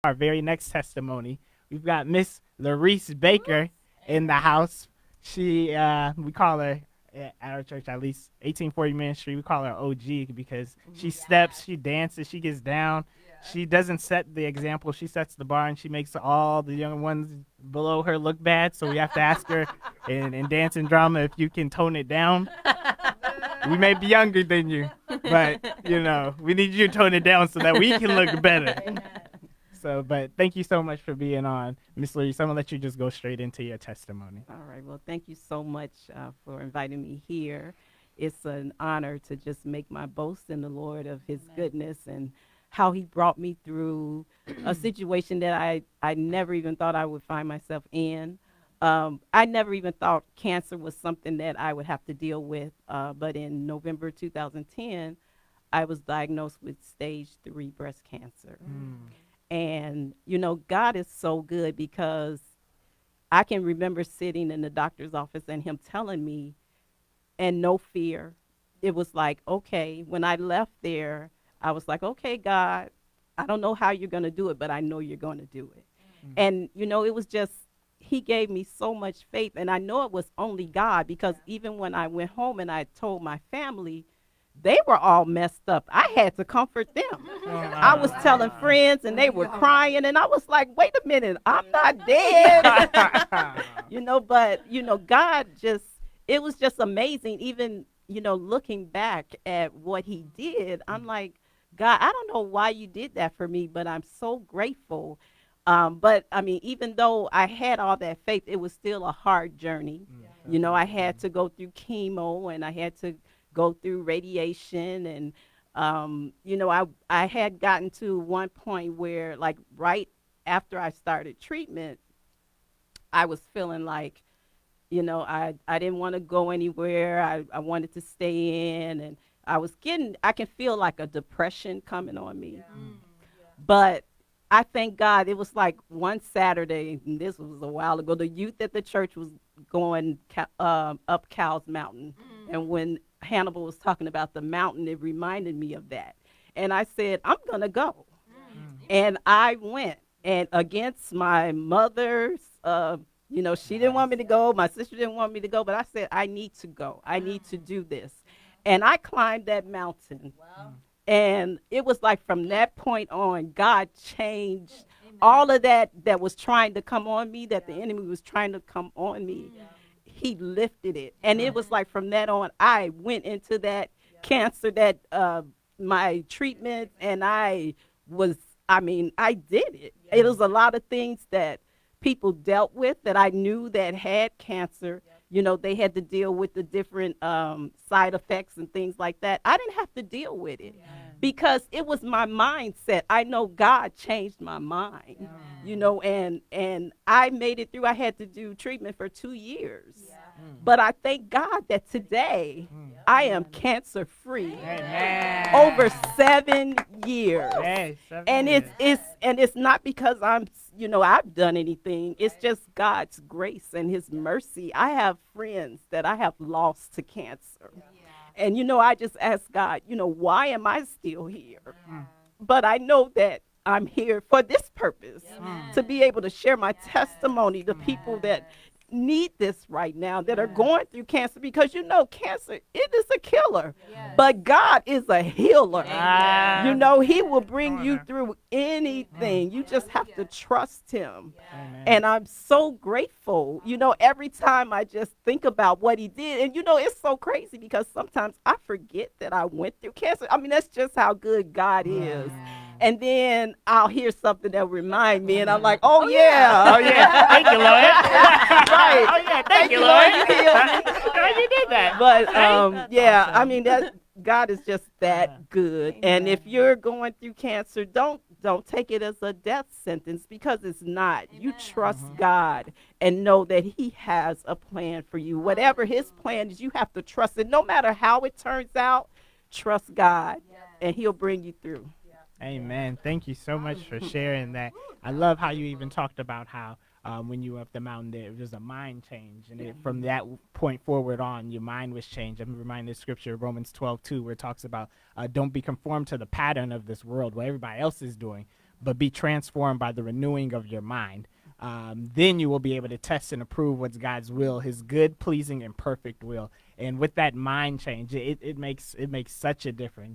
our very next testimony. We've got Miss Larise Baker in the house. She, we call her at our church, at least 1840 Ministry, we call her OG because she steps, she dances, she gets down. She doesn't set the example, she sets the bar, and she makes all the young ones below her look bad. So we have to ask her in dance and drama if you can tone it down. We may be younger than you, but, we need you to tone it down so that we can look better. So, but thank you so much for being on, Miss Larise. I'm going to let you just go straight into your testimony. All right. Well, thank you so much for inviting me here. It's an honor to just make my boast in the Lord of his goodness and how he brought me through a situation that I never even thought I would find myself in. I never even thought cancer was something that I would have to deal with. But in November 2010, I was diagnosed with stage 3 breast cancer. And, God is so good because I can remember sitting in the doctor's office and him telling me, and no fear. It was like, okay, when I left there, I was like, okay, God, I don't know how you're going to do it, but I know you're going to do it. And, it was just, he gave me so much faith. And I know it was only God because even when I went home and I told my family, they were all messed up. I had to comfort them. I was telling friends and they were crying and I was like, wait a minute, I'm not dead. But, God just, it was just amazing. Even, looking back at what he did, I'm like, God, I don't know why you did that for me, but I'm so grateful. But I mean, even though I had all that faith, it was still a hard journey. I had to go through chemo and I had to go through radiation. And, I had gotten to one point where, like, right after I started treatment, I was feeling like, I didn't want to go anywhere. I wanted to stay in. And I can feel like a depression coming on me. But I thank God it was like one Saturday, and this was a while ago, the youth at the church was going up Cow's Mountain. And when Hannibal was talking about the mountain, it reminded me of that. And I said, I'm going to go. And I went. And against my mother's, she didn't want me to go. My sister didn't want me to go. But I said, I need to go. I need to do this. And I climbed that mountain. And it was like from that point on, God changed all of that was trying to come on me, that the enemy was trying to come on me. He lifted it. And it was like from that on, I went into that cancer, that my treatment, and I did it. It was a lot of things that people dealt with that I knew that had cancer. They had to deal with the different side effects and things like that. I didn't have to deal with it because it was my mindset. I know God changed my mind, and I made it through. I had to do treatment for 2 years. But I thank God that today I am cancer free. Over 7 years. And it's not because I've done anything. It's just God's grace and his mercy. I have friends that I have lost to cancer. And I just ask God, why am I still here? But I know that I'm here for this purpose, to be able to share my testimony to people that need this right now, that are going through cancer, because cancer, it is a killer, but God is a healer. He will bring you through anything. You just have to trust him. And I'm so grateful. Every time I just think about what he did, and it's so crazy because sometimes I forget that I went through cancer. I mean, that's just how good God is. And then I'll hear something that remand me, and I'm like, oh yeah. Oh, yeah. Thank you, Lord. Right. Oh, yeah. Thank you, Lord. You healed me. Oh, you did that. But, I mean, God is just that good. And if you're going through cancer, don't take it as a death sentence, because it's not. You trust God and know that he has a plan for you. Whatever his plan is, you have to trust it. No matter how it turns out, trust God, and he'll bring you through. Amen. Thank you so much for sharing that. I love how you even talked about how when you were up the mountain, there was a mind change. And from that point forward on, your mind was changed. I'm reminded of scripture, Romans 12:2, where it talks about don't be conformed to the pattern of this world, what everybody else is doing, but be transformed by the renewing of your mind. Then you will be able to test and approve what's God's will, His good, pleasing, and perfect will. And with that mind change, it makes such a difference.